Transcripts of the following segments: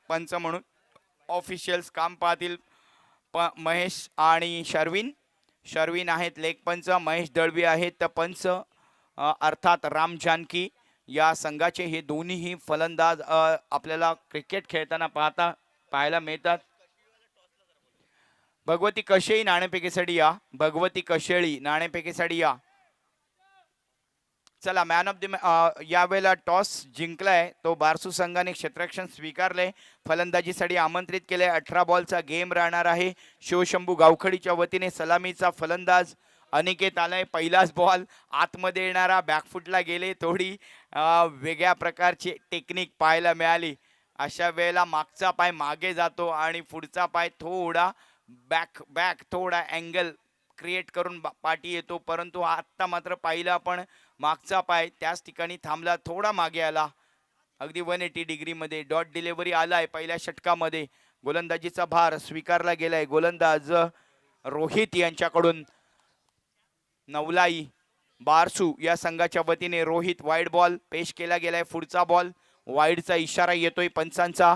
पंच म्हणून ऑफिशियल्स काम पाहतील महेश आणि शर्विन आहेत लेग पंच, महेश दळवी आहेत तर पंच अर्थात राम जानकी या संघाचे हे दोन्हीही फलंदाज आपल्याला क्रिकेट खेळताना पाहायला मिळतात. भगवती कशेळी नाणेफेकीसाठी या. भगवती कशेळी नाणेफेकीसाठी या. चला मॅन ऑफ द यावेळेला टॉस जिंकलाय तो बारसू संघाने क्षेत्ररक्षण स्वीकारले. फलंदाजीसाठी आमंत्रित केले. 18 बॉलचा गेम राहणार आहे. शिवशंभू गावखडीच्या वतीने सलामीचा फलंदाज अनिकेत आलाय. पहिलाच बॉल आतमध्ये येणारा बॅकफुटला गेले. थोडी वेगळ्या प्रकारची टेक्निक पाहायला मिळाली. अशा वेळेला मागचा पाय मागे जातो आणि पुढचा पाय थोडा बॅक थोडा अँगल क्रिएट करून पाठी येतो. परंतु आत्ता मात्र पाहिलं आपण मागचा पाय त्याच ठिकाणी थांबला, थोडा मागे आला. अगदी 180 डिग्रीमध्ये डॉट डिलिव्हरी आलाय. पहिल्या षटकामध्ये गोलंदाजीचा भार स्वीकारला गेलाय. गोलंदाज रोहित यांच्याकडून नवलाई बारसू या संघाच्या वतीने रोहित वाईड बॉल पेश केला गेलाय. पुढचा बॉल वाईडचा इशारा येतोय पंचांचा.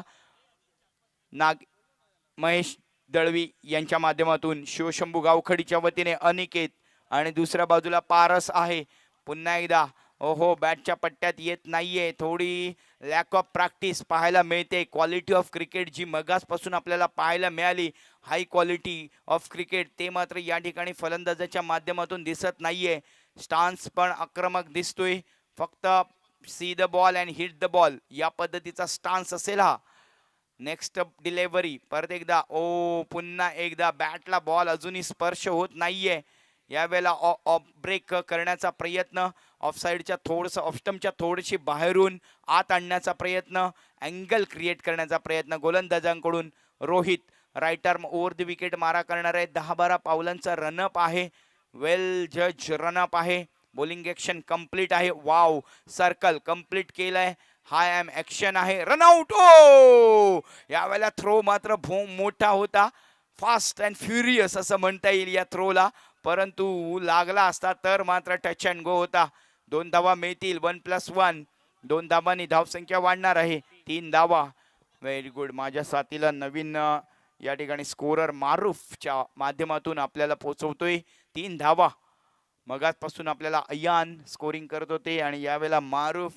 महेश दळवी यांच्या माध्यमातून शिवशंभू गावखडीच्या वतीने अनिकेत आणि दुसऱ्या बाजूला पारस आहे. पुन्हा एकदा ओहो बॅटच्या पट्ट्यात येत नाहीये. थोडी लॅक ऑफ प्रॅक्टिस पाहायला मिळते. क्वालिटी ऑफ क्रिकेट जी मगासपासून आपल्याला पाहायला मिळाली, हाय क्वालिटी ऑफ क्रिकेट, ते मात्र या ठिकाणी फलंदाजाच्या माध्यमातून दिसत नाहीये. स्टान्स पण आक्रमक दिसतोय. फक्त see the ball and hit the ball या पद्धतीचा स्टान्स असेल हा. नेक्स्ट डिलेव्हरी परत एकदा पुन्हा एकदा बॅटला बॉल अजूनही स्पर्श होत नाहीये. यावेळेला ऑफ ब्रेक करण्याचा प्रयत्न, ऑफसाईडच्या थोडंसं ऑफस्टमच्या थोडीशी बाहेरून आत आणण्याचा प्रयत्न, अँगल क्रिएट करण्याचा प्रयत्न गोलंदाजांकडून. Rohit right arm over the wicket मारा करणार आहे. 10-12 पावलांचा रनअप आहे. वेल जज रनअप आहे. बॉलिंग ॲक्शन कंप्लीट आहे. वाव सर्कल कंप्लीट केलाय. हाय एम ॲक्शन आहे. रनआउट. यावेळेला थ्रो मात्र मोठा होता. फास्ट अँड फ्युरियस असं म्हणता येईल या थ्रोला. परंतु लागला असता तर मात्र टच अँड गो होता. 2 धावा मिळतील. 1+1 2 धावांनी धावसंख्या वाढणार आहे. 3 धावा. Very good. माझ्या साथीला नवीन या ठिकाणी स्कोरर मारूफच्या माध्यमातून आपल्याला पोहोचवतोय 3 धावा. मगाचपासून आपल्याला अयान स्कोरिंग करत होते आणि यावेळेला मारूफ.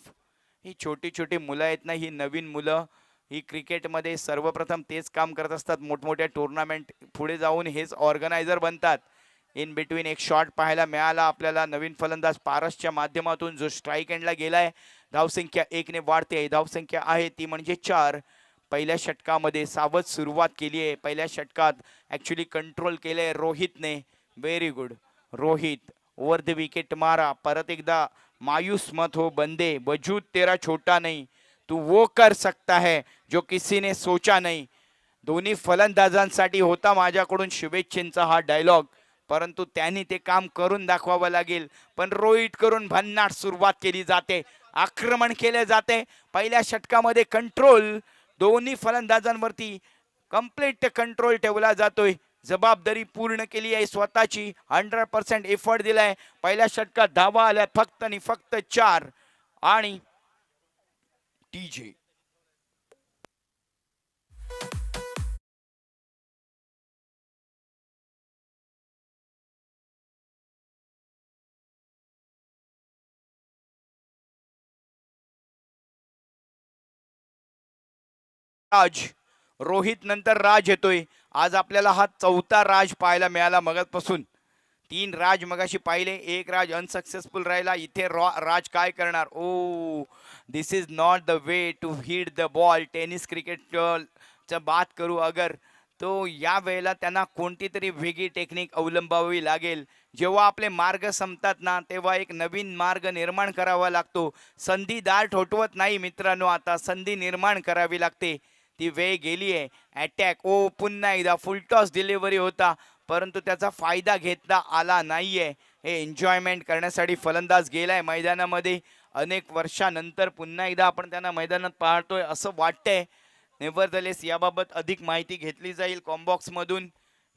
ही छोटी छोटी मुलं आहेत ना, ही नवीन मुलं ही क्रिकेटमध्ये सर्वप्रथम तेच काम करत असतात. मोठमोठ्या टुर्नामेंट पुढे जाऊन हेच ऑर्गनायझर बनतात. इन बिटवीन एक शॉट पाहायला मिळाला आपल्याला. नवीन फलंदाज पारसच्या माध्यमातून जो स्ट्राईक एंडला गेलाय. धावसंख्या 1 ने वाढते. धावसंख्या आहे ती म्हणजे 4. पहिल्या षटकामध्ये सावध सुरुवात केली आहे. पहिल्या षटकात ॲक्च्युली कंट्रोल केलंय रोहितने. Very good Rohit. Over the wicket मारा. परत एकदा मायूस मत हो बंदे, वजूद तेरा छोटा नहीं, तू वो कर सकता है जो किसी ने सोचा नहीं. दोन्ही फलंदाजांसाठी होता माझ्याकडून शुभेच्छेचा हा डायलॉग. परंतु त्यांनी ते काम करून दाखवावं लागेल. पण रोहित करून भन्नाट सुरुवात केली जाते. आक्रमण केले जाते. पहिल्या षटकामध्ये कंट्रोल दोन्ही फलंदाजांवरती कंप्लीट कंट्रोल ठेवला जातोय. जबाबदारी पूर्ण केली आहे स्वतःची. 100% एफर्ट दिलाय. पहिल्या षटकात धावा आल्या फक्त आणि फक्त 4. आणि टीजे राज. रोहित नंतर राज येतोय. आज आपल्याला हा 4था राज पाहायला मिळाला. मगापासून 3 राज मगाशी पाहिले. 1 राज अनसक्सेसफुल राहिला. इथे राज काय करणार. This is not the way to hit the ball. Tennis क्रिकेटचं बात करू अगर तो या वेळेला त्यांना कोणती तरी वेगळी टेक्निक अवलंबावी लागेल. जेव्हा आपले मार्ग संपतात ना, तेव्हा एक नवीन मार्ग निर्माण करावा लागतो. संधी दार ठोठवत नाही मित्रांनो. आता संधी निर्माण करावी लागते. ती वेळ गेली आहे. अटॅक पुन्हा एकदा फुलटॉस डिलिव्हरी होता. परंतु त्याचा फायदा घेता आला नाहीये. हे एन्जॉयमेंट करण्यासाठी फलंदाज गेलाय मैदानामध्ये. अनेक वर्षानंतर पुन्हा एकदा आपण त्यांना मैदानात पाहतोय असं वाटतंय. नेव्हरदलेस याबाबत अधिक माहिती घेतली जाईल कॉम्बॉक्समधून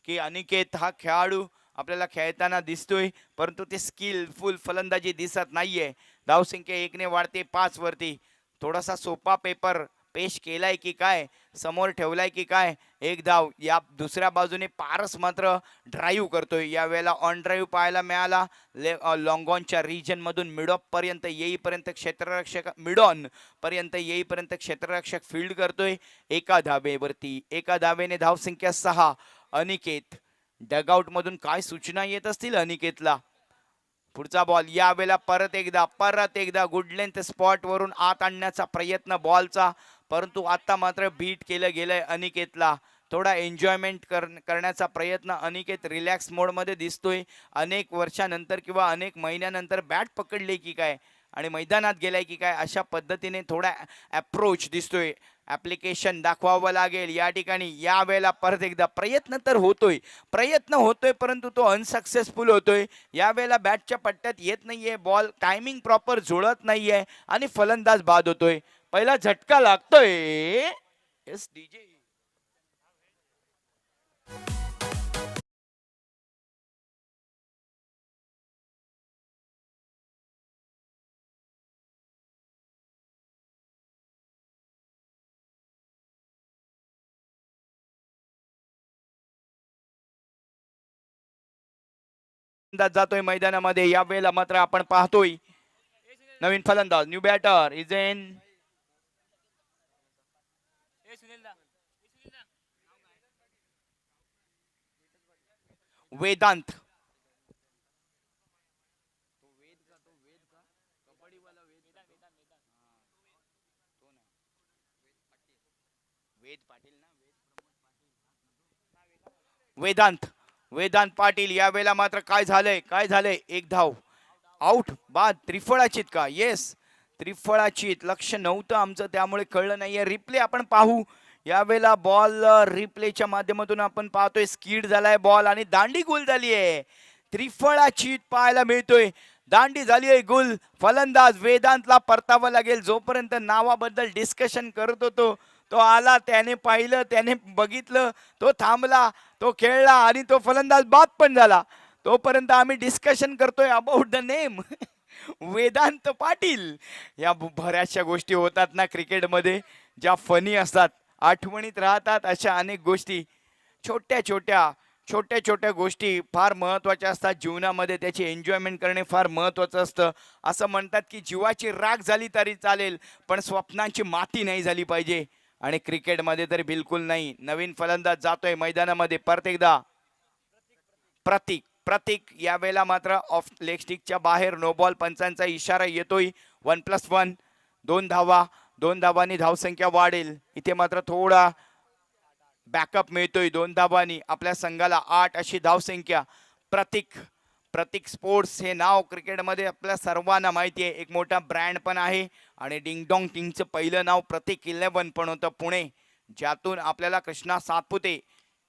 की अनिकेत हा खेळाडू आपल्याला खेळताना दिसतोय. परंतु ते स्किलफुल फलंदाजी दिसत नाहीये. धावसंख्या 1 ने वाढते 5 वरती. थोडासा सोपा पेपर पेश केलाय की काय, समोर ठेवलाय की काय. एक धाव. या दुसऱ्या बाजूने पारस मात्र ड्राईव्ह करतोय. यावेळेला ऑन ड्राईव्ह पाहायला मिळाला. लॉंगॉनच्या रिजन मधून मिडऑफ पर्यंत येईपर्यंत क्षेत्ररक्षक मिडॉन पर्यंत येईपर्यंत क्षेत्ररक्षक फील्ड करतोय. एका धावेवरती, एका धावेने धावसंख्या 6. अनिकेत डगआउट मधून काय सूचना येत असतील अनिकेतला. पुढचा बॉल यावेळेला परत एकदा गुड लेंथ स्पॉट वरून आत आणण्याचा प्रयत्न बॉलचा, परंतु आता मात्र बीट केलं गेलंय अनिकेतला. थोडा एन्जॉयमेंट करण्याचा प्रयत्न अनिकेत रिलॅक्स मोड मध्ये दिसतोय. अनेक वर्षानंतर किंवा अनेक महिन्यानंतर बॅट पकडले की काय आणि मैदानात गेलाय की काय अशा पद्धतीने थोडा अप्रोच दिसतोय. ऍप्लिकेशन दाखवावं लागेल या ठिकाणी. या वेळेला परत एकदा प्रयत्न तर होतोय परंतु तो अनसक्सेसफुल होतोय. यावेळेला बॅटच्या पट्ट्यात येत नाहीये बॉल, टायमिंग प्रॉपर जुळत नाहीये आणि फलंदाज बाद होतोय. पहिला झटका लागतोय. एस डीजे जातोय मैदानामध्ये. या वेळेला मात्र आपण पाहतोय नवीन फलंदाज, new batter is in Vedant. Vedant Patil. यावेळेला मात्र काय झालंय एक धाव, आउट, बाद, त्रिफळाचीत का? येस, त्रिफळाचीत. लक्ष नव्हतं आमचं त्यामुळे कळलं नाहीये. रिप्ले आपण पाहू. यावेळेला बॉल रिप्लेच्या माध्यमातून आपण पाहतोय स्कीड झालाय बॉल आणि दांडी गोल झाली आहे. त्रिफळाचीत पाहायला मिळतोय. दांडी झाली आहे गुल. फलंदाज वेदांतला परतावं लागेल. जोपर्यंत नावाबद्दल डिस्कशन करत होतो तो आला, त्याने पाहिलं, त्याने बघितलं, तो थांबला, तो खेळला आणि तो फलंदाज बाद पण झाला. तोपर्यंत आम्ही डिस्कशन करतोय about the name Vedant Patil. या बऱ्याचशा गोष्टी होतात ना क्रिकेटमध्ये ज्या फनी असतात, आठवणीत राहतात. अशा अनेक गोष्टी, छोट्या छोट्या गोष्टी फार महत्त्वाच्या असतात जीवनामध्ये. त्याची एन्जॉयमेंट करणे फार महत्त्वाचं असतं. असं म्हणतात की जीवाची राख झाली तरी चालेल पण स्वप्नांची माती नाही झाली पाहिजे, आणि क्रिकेटमध्ये तर बिलकुल नाही. नवीन फलंदाज जातोय मैदानामध्ये. परत एकदा प्रतीक यावेळेला मात्र ऑफ लेग स्टिकच्या बाहेर. No ball. पंचांचा इशारा येतोय. 1+1, 2 धावा. 2 धावांनी धावसंख्या वाढेल. इथे मात्र थोडा बॅकअप मिळतोय. 2 धावांनी आपल्या संघाला 8 अशी धावसंख्या. प्रतीक स्पोर्ट्स हे नाव क्रिकेटमध्ये आपल्या सर्वांना माहिती आहे. एक मोठा ब्रँड पण आहे आणि डिंगडॉंग टीमचं पहिलं नाव प्रतीक 11 पण होतं पुणे, ज्यातून आपल्याला कृष्णा सातपुते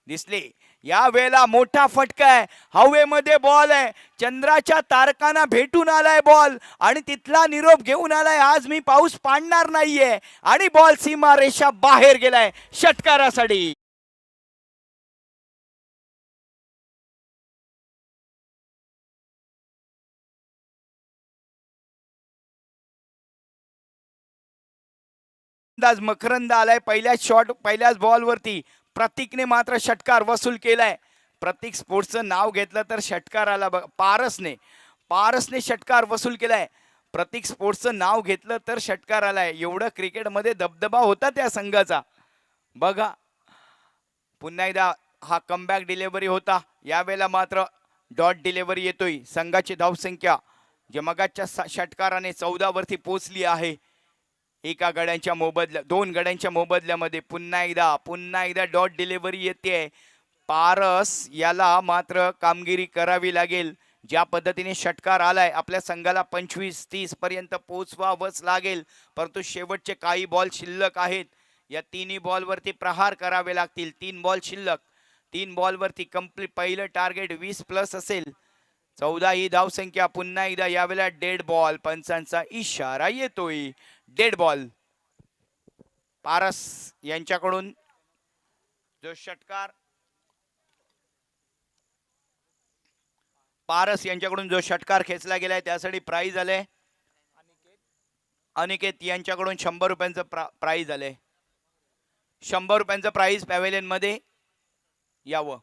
दिसले. या वेळेला मोठा फटका आहे. हवेमध्ये बॉल आहे. चंद्राच्या तारकांना भेटून आलाय बॉल आणि तिथला निरोप घेऊन आलाय, आज मी पाऊस पाडणार नाहीये, आणि बॉल सीमा रेषा बाहेर गेलाय षटकारासाठी. मकरंद आलाय पहिल्याच बॉल वरती. प्रतीकने मात्र षटकार वसूल केलाय. प्रतीक स्पोर्ट्सचं नाव घेतलं तर षटकार आला. पारसने षटकार वसूल केलाय. प्रतीक स्पोर्ट्सचं नाव घेतलं तर षटकार आलाय. एवढं क्रिकेटमध्ये दबदबा होता त्या संघाचा. बघा पुन्हा एकदा हा कमबॅक डिलिव्हरी होता. यावेळेला मात्र डॉट डिलिव्हरी येतोय. संघाची धावसंख्या जे मगाच्या षटकाराने 14 वरती पोहोचली आहे. दोन गड्यांच्या मोबदल्यामध्ये पुन्हा एकदा डॉट डिलिव्हरी येते. पारस याला मात्र कामगिरी करावी लागेल. ज्या पद्धतीने षटकार आलाय आपल्या संघाला 25-30 पर्यंत पोहोचवावंच लागेल, परंतु शेवटचे काही बॉल शिल्लक आहेत. या तिन्ही बॉलवरती प्रहार करावे लागतील. 3 बॉल शिल्लक. 3 बॉलवरती कंप्लीट. पहिलं टार्गेट 20+ असेल. 14 ही धावसंख्या. पुन्हा एकदा यावेळेला डेड बॉल. पंचांचा इशारा येतोय. Dead ball. पारस यांच्याकडून जो षटकार खेचला गेलाय त्यासाठी प्राइज आले. अनिकेत यांच्याकडून 100 रुपयांचं प्राइज आले. 100 रुपयांचं प्राइस पॅव्हेलियन मध्ये यावं.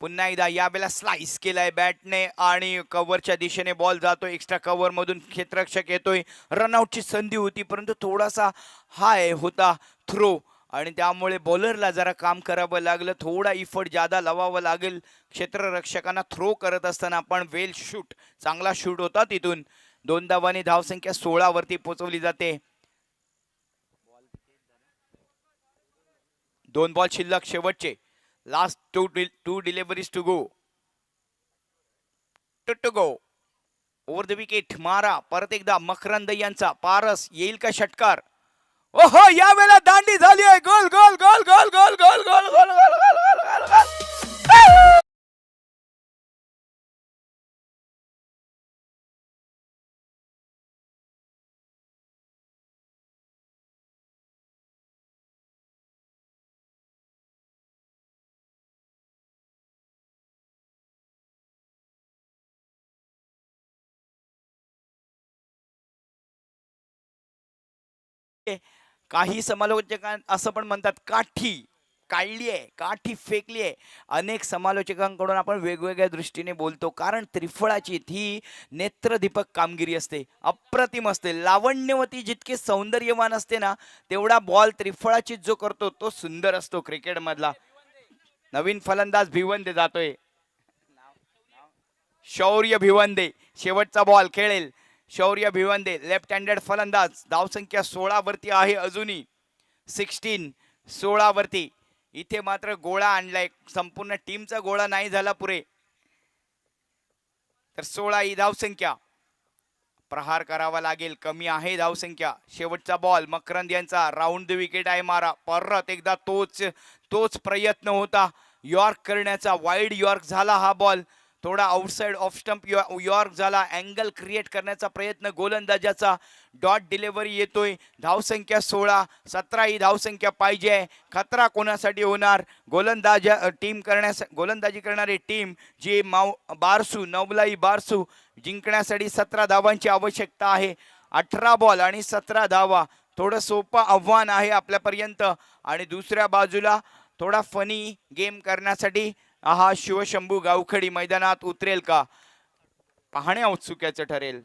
पुन्हा एकदा यावेळेला स्लाइस केलाय बॅटने आणि कव्हरच्या दिशेने बॉल जातोय. एक्स्ट्रा कव्हर मधून क्षेत्ररक्षक येतोय. रनआउटची संधी होती परंतु थोडासा हाय होता थ्रो आणि त्यामुळे बॉलरला जरा काम करावं लागलं. थोडा इफर्ट ज्यादा लावावं लागेल क्षेत्ररक्षकांना थ्रो करत असताना. पण वेल शूट, चांगला शूट होता तिथून. 2 धावांनी धावसंख्या 16 वरती पोहोचवली जाते. 2 बॉल शिल्लक शेवटचे. Last two deliveries to go. To go over the wicket. मारा परत एकदा मकरंद यांचा. पारस येईल का षटकार? ओहो यावेळेला दांडी झाली आहे. गोल गोल गोल गोल गोल गोल गोल गोल गोल गोल गोल गोल. काही समालोचकां असं पण म्हणतात काठी काढली आहे, काठी फेकली आहे. अनेक समालोचकांकडून आपण वेगवेगळ्या दृष्टीने बोलतो कारण त्रिफळाची ही नेत्रदीपक कामगिरी असते. अप्रतिम असते. लावण्यवती जितके सौंदर्यवान असते ना तेवढा बॉल त्रिफळाची जो करतो तो सुंदर असतो क्रिकेट मधला. नवीन फलंदाज भिवंदे जातोय. शौर्य भिवंदे शेवटचा बॉल खेळेल. शौर्य भिवंदे लेफ्ट हँडेड फलंदाज. धावसंख्या 16 वरती आहे अजूनही. 16 वरती. इथे मात्र गोळा आणलाय. संपूर्ण टीमचा गोळा नाही झाला पुरे. तर 16 ही धावसंख्या. प्रहार करावा लागेल. कमी आहे धावसंख्या. शेवटचा बॉल मकरंद यांचा. राऊंड द विकेट आहे मारा. परत एकदा तोच प्रयत्न होता यॉर्क करण्याचा. वाईड यॉर्क झाला हा बॉल. थोडा आउटसाइड ऑफ स्टंप यॉर्क झाला. अँगल क्रिएट करण्याचा प्रयत्न गोलंदाजाचा. डॉट डिलिव्हरी येतोय. धावसंख्या 16. 17 ही धावसंख्या पाहिजे. खतरा कोणासाठी होणार? गोलंदाजी करणारी टीम जी बारसू नवलाई बारसू जिंकण्यासाठी 17 धावांची आवश्यकता आहे. 18 बॉल आणि 17 धावा. थोडं सोपं आव्हान आहे आपल्यापर्यंत. आणि दुसऱ्या बाजूला थोडा फनी गेम करण्यासाठी हा शिवशंभू गावखडी मैदानात उतरेल का? पाहणे औत्सुक्याचं ठरेल.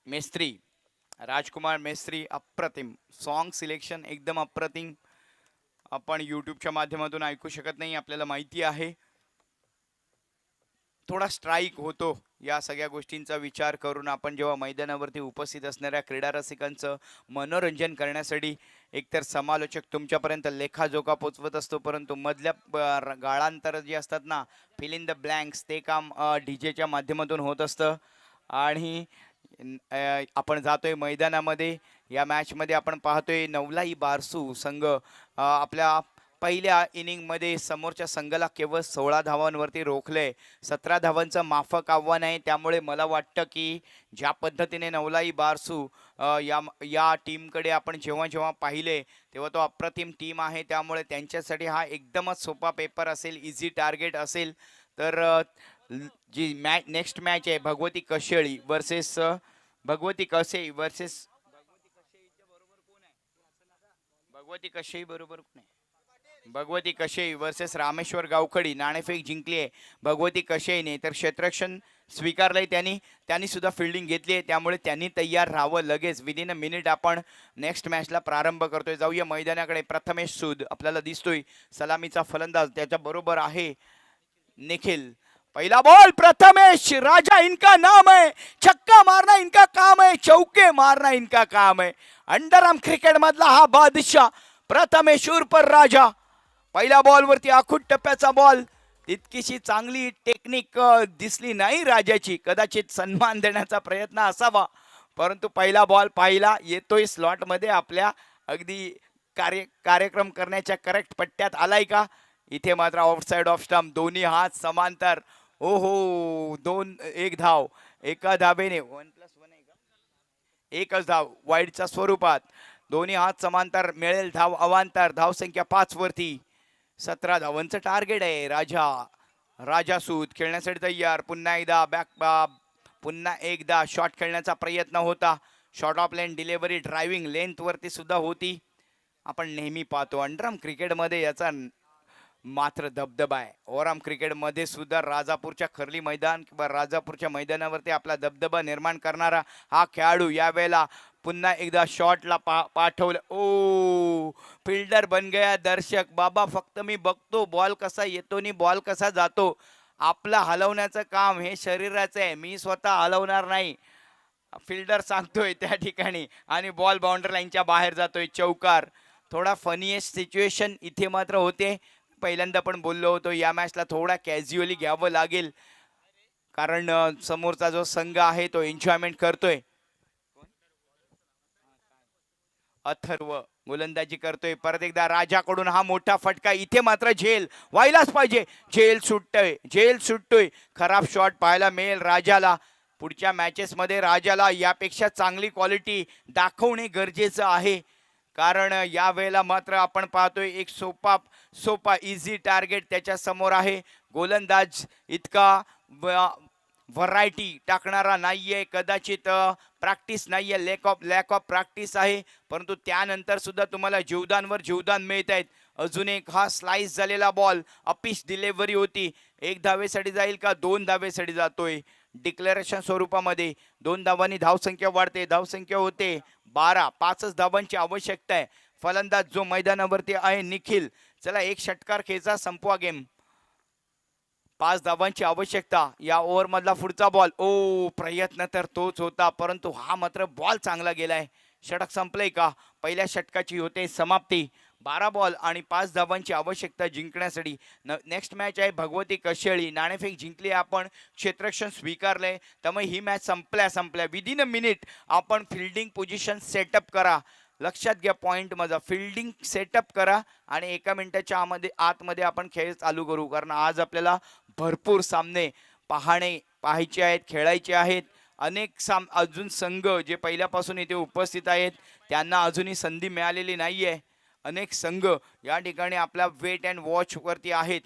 मेस्त्री राजकुमार मेस्त्री. अप्रतिम सॉन्ग सिलेक्शन एकदम अप्रतिम. आपण यूट्यूबच्या माध्यमातून ऐकू शकत नाही आपल्याला माहिती आहे. थोडा स्ट्राईक होतो या सगळ्या गोष्टींचा विचार करून आपण जेव्हा मैदानावरती उपस्थित असणाऱ्या क्रीडा रसिकांचं मनोरंजन करण्यासाठी एकतर समालोचक तुमच्यापर्यंत लेखाजोखा पोचवत असतो परंतु मधल्या गाळांतर जे असतात ना फिल इन द ब्लँक्स ते काम डीजेच्या माध्यमातून होत असतं. आणि आपण जातोय मैदानामध्ये. या मॅचमध्ये आपण पाहतोय नवलाई बारसू संघ आपल्या पहिल्या इनिंगमध्ये समोरच्या संघाला केवळ 16 धावांवरती रोखले. 17 धावांचं माफक आव्हान आहे. त्यामुळे मला वाटतं की ज्या पद्धतीने नवलाई बारसू या टीमकडे आपण जेव्हा पाहिले तेव्हा तो अप्रतिम टीम आहे. त्यामुळे त्यांच्यासाठी हा एकदमच सोपा पेपर असेल, इझी टार्गेट असेल. तर जी नेक्स्ट मॅच आहे भगवती कशेळी वर्सेस भगवती कशेळी वर्सेस भगवती कशेळी बरोबर कोण आहे? भगवती कशे वर्सेस रामेश्वर गावखडी, नाणेफेक जिंकली आहे भगवती कशेने, तर क्षेत्ररक्षण स्वीकारलंय त्यांनी. त्यांनी सुद्धा फिल्डिंग घेतली आहे, त्यामुळे त्यांनी तयार राहावं. लगेच विदिन अ मिनिट आपण नेक्स्ट मॅचला प्रारंभ करतोय. जाऊया मैदानाकडे. प्रथमेश सूद आपल्याला दिसतोय, सलामीचा फलंदाज. त्याच्या बरोबर आहे निखिल. पहला बॉल प्रथमेश, राजा इनका नाम है, छक्का मारना इनका काम है, चौके मारना इनका काम है. अंडरआर्म क्रिकेट मधला हा बादशाह प्रथमेश उर्फ राजा. पहिल्या बॉल वरती आखूड टप्प्याचा बॉल. तितकीशी चांगली टेक्निक दिसली नाही राजाची, कदाचित सन्मान देण्याचा प्रयत्न असावा, परंतु पहिला बॉल पाहिला येतोय स्लॉट मध्ये आपल्या अगदी कार्यक्रम करण्याच्या करेक्ट पट्ट्यात आलाय का. इथे मात्र आउटसाइड ऑफ स्टंप, दोन्ही हात समांतर. ओहो, एक धाव, एका धावेने 1+1 आहे का, एकच धाव वाईडच्या स्वरूपात. दोन्ही हात समांतर, मिळेल धाव अवांतर. धाव संख्या 5 वरती. 17 धावांचं टार्गेट आहे. राजा सूद खेळण्यासाठी तयार. पुन्हा एकदा शॉट खेळण्याचा प्रयत्न होता. Shot of lane, delivery, driving length वरती सुद्धा होती. आपण नेहमी पाहतो अंडरआर्म क्रिकेटमध्ये याचा मात्र दबदबा आहे. ओव्हरआर्म क्रिकेटमध्ये सुद्धा राजापूरच्या खर्ली मैदान किंवा राजापूरच्या मैदानावरती आपला दबदबा निर्माण करणारा हा खेळाडू यावेळेला पुन्हा एकदा शॉटला पाठवलं. ओ, फिल्डर बन गया दर्शक. बाबा फक्त मी बघतो बॉल कसा येतो आणि बॉल कसा जातो. आपलं हलवण्याचं काम हे शरीराचं आहे, मी स्वतः हलवणार नाही. फिल्डर सांगतोय त्या ठिकाणी आणि बॉल बाउंड्री लाईनच्या बाहेर जातोय. चौकार. थोडा फनीएस्ट सिच्युएशन इथे मात्र होते. पहिल्यांदा पण बोललो होतो या मॅचला थोडा कॅज्युअली घ्यावं लागेल, कारण समोरचा जो संघ आहे तो एन्जॉयमेंट करतोय. अथर्व गोलंदाजी करतोय. परत एकदा राजाकडून हा मोठा फटका. इथे मात्र झेल व्हायलाच पाहिजे. झेल सुटतोय. खराब शॉट पाहायला मिळेल राजाला. पुढच्या मॅचेस मध्ये राजाला यापेक्षा चांगली क्वालिटी दाखवणे गरजेचं आहे, कारण या वेळेला मात्र आपण पाहतोय एक सोपा इझी टार्गेट त्याच्या समोर आहे. गोलंदाज इतका व्हरायटी टाकणारा नाहीये, कदाचित प्रॅक्टिस नाहीये, लॅक ऑफ प्रॅक्टिस आहे, परंतु त्यानंतर सुद्धा तुम्हाला जीवदानवर जीवदान मिळत आहेत. अजून एक हा स्लाइस झालेला बॉल, अपिश डिलिव्हरी होती. 1 धावेसाठी जाईल का 2 धावेसाठी जातोय. डिक्लेरेशन स्वरूपामध्ये 2 धावांनी धावसंख्या वाढते. धावसंख्या होते 12. 5च धावांची आवश्यकता आहे. फलंदाज जो मैदानावरती आहे निखिल. चला एक षटकार खेचा, संपवा गेम. 5 धावांची आवश्यकता. या ओव्हर मधला पुढचा बॉल. ओ, प्रयत्न तर तोच होता, परंतु हा मात्र बॉल चांगला गेलाय. षटक संपलंय का. पहिल्या षटकाची होते समाप्ती. 12 बॉल आणि 5 धावांची आवश्यकता जिंकण्यासाठी. नेक्स्ट मॅच आहे भगवती कशेळी. नाणेफेक जिंकली आपण, क्षेत्ररक्षण स्वीकारलंय, त्यामुळे ही मॅच संपल्या विदिन अ मिनिट आपण फिल्डिंग पोझिशन सेटअप करा. लक्षात घ्या पॉइंट माझा, फिल्डिंग सेटअप करा आणि 1 मिनिटाच्या आतमध्ये आपण खेळ चालू करू, कारण आज आपल्याला भरपूर सामने पाहायचे आहेत, खेळायचे आहेत. अनेक अजून संघ जे पहिल्यापासून इथे उपस्थित आहेत त्यांना अजूनही संधी मिळालेली नाहीये. अनेक संघ या ठिकाणी आपल्या वेट अँड वॉच वरती आहेत.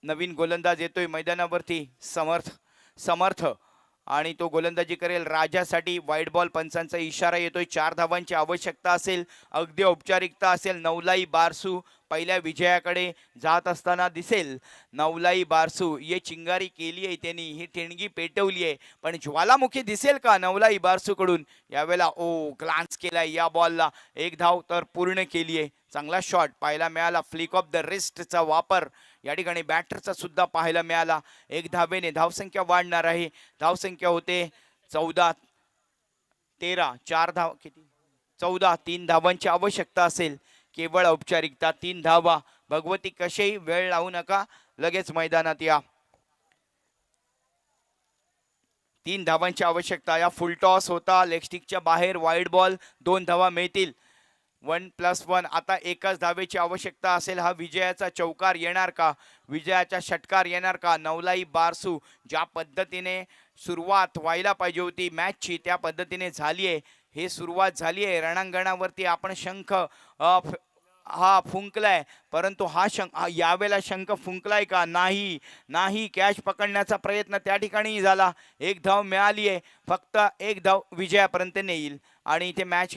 नवीन गोलंदाज येतोय मैदानावरती, समर्थ आणि तो गोलंदाजी करेल राजासाठी. वाईट बॉल पंचांचा इशारा येतोय. 4 धावांची आवश्यकता असेल, अगदी औपचारिकता असेल. नवलाई बारसू पहिल्या विजयाकडे जात असताना दिसेल. नवलाई बारसू ये चिंगारी केली आहे त्यांनी, ही ठिणगी पेटवली आहे, पण ज्वालामुखी दिसेल का नवलाई बारसू कडून यावेळेला. ओ, ग्लान्स केलाय या बॉलला. 1 धाव तर पूर्ण केली आहे. चांगला शॉट पाहायला मिळाला. फ्लिक ऑफ द रिस्टचा वापर या ठिकाणी बॅटरचा सुद्धा पाहायला मिळाला. 1 धावेने धावसंख्या वाढणार आहे. धावसंख्या होते 14, 13, 4 धाव किती 14. 3 धावांची आवश्यकता असेल. केवळ औपचारिकता. 3 धावा. भगवती कशेही वेळ लावू नका, लगेच मैदानात या. 3 धावांची आवश्यकता. या फुल टॉस होता लेगस्टिकच्या बाहेर. Wide ball. 2 धावा मिळतील. 1+1. आता 1च धावेची आवश्यकता असेल. हा विजयाचा चौकार येणार का, विजयाचा षटकार येणार का. नवलाई बारसू ज्या पद्धतीने सुरुवात व्हायला पाहिजे होती मॅचची त्या पद्धतीने झाली आहे. हे सुरुवात झाली आहे. रणांगणावरती आपण शंख हा फुंकलाय, परंतु यावेळेला शंख फुंकलाय का, नाही. कॅच पकडण्याचा प्रयत्न त्या ठिकाणी झाला. 1 धाव मिळाली आहे. फक्त 1 धाव विजयापर्यंत नेईल आणि इथे मॅच